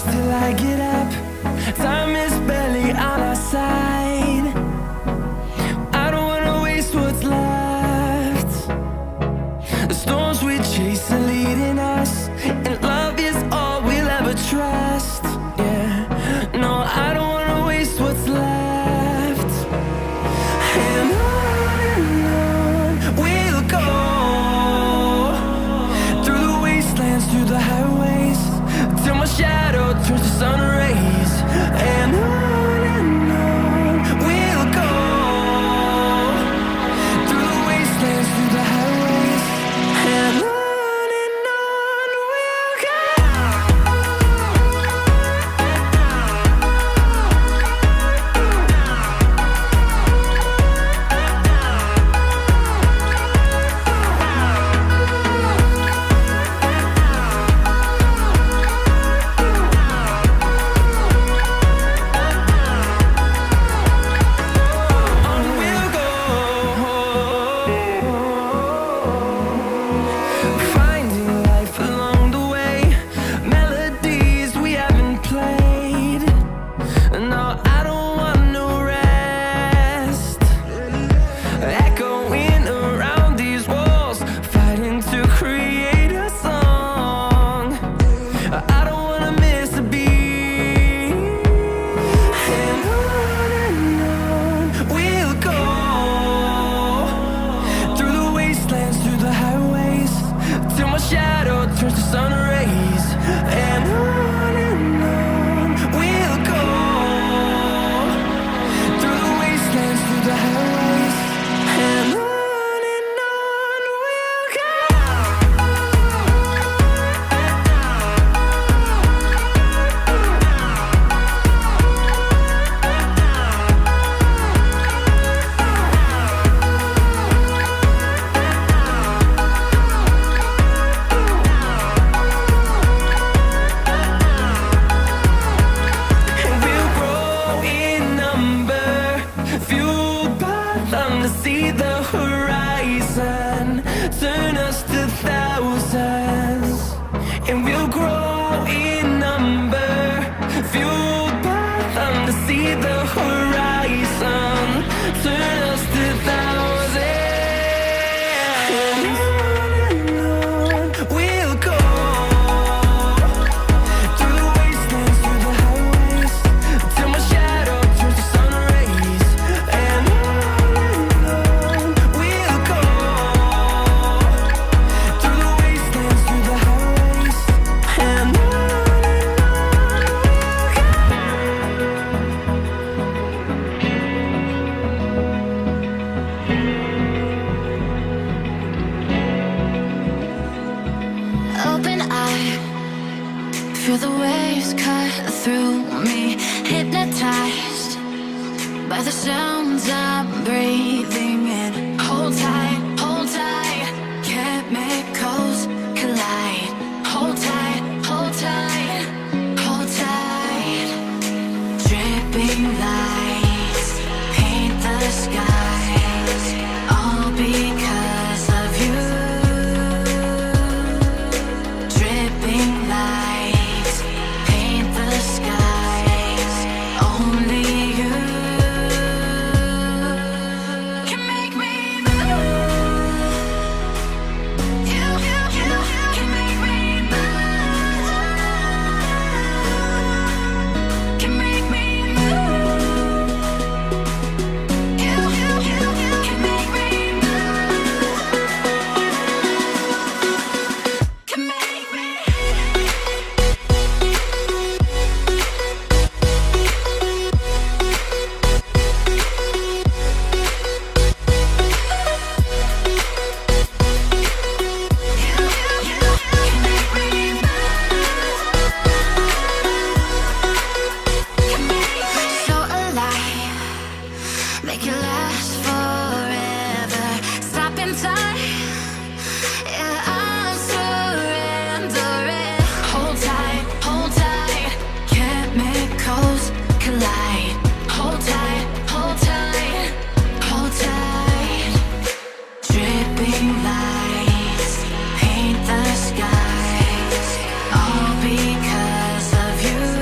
hours till I get up. Time is barely on our side. I don't wanna waste what's left. The storms we chase are leading us, and love is all we'll ever trust. Yeah, no, I don't wanna waste what's left. And on we'll go, through the wastelands, through the highways, till my shadow turns to sun rays. And on we'll go, through the wastelands, through the highways, and on we'll go. Finding life along the way, melodies we haven't played. No, I don't want no rest. Echoing around these walls, fighting to create a song. I don't wanna miss a beat. And on we'll go, through the wastelands, through the highways, till my shadow turns to sun rays. And on we'll go, through the wastelands, through the highways, and on we'll go. And we'll grow in number, fueled by them to see the horizon, turn us to thousands. And we'll grow in number, fueled by them to see the horizon, turn us to thousands. And on we'll go, through the wastelands, through the highways, till my shadow turns to sun rays. And on we'll go, through the wastelands, through the highways, and on we'll go. Open eye, feel the waves cut through me, hypnotized by the sounds I'm breathing in. Hold tight, chemicals collide. Hold tight, hold tight, hold tight. Dripping lights paint the skies, all because of you. Dripping lights paint the skies, only you can make me move. You can make me move. Can make me move. You can make me move. Can make me. So alive, make it last forever. Stop in time, yeah, I'm surrendering. Hold tight, chemicals collide. Hold tight, hold tight. Dripping lights paint the skies, all because of you.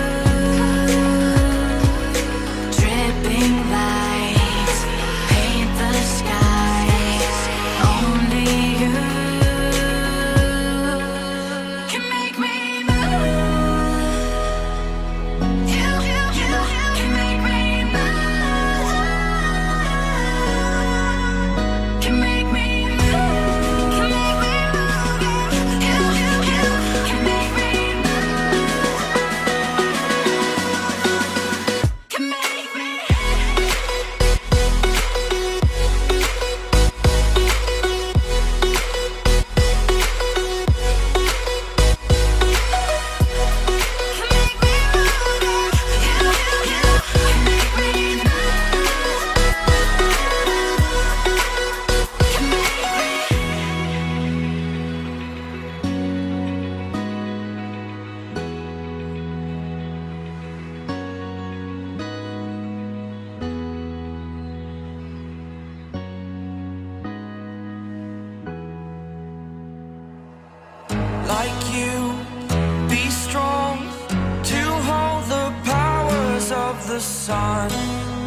the sun.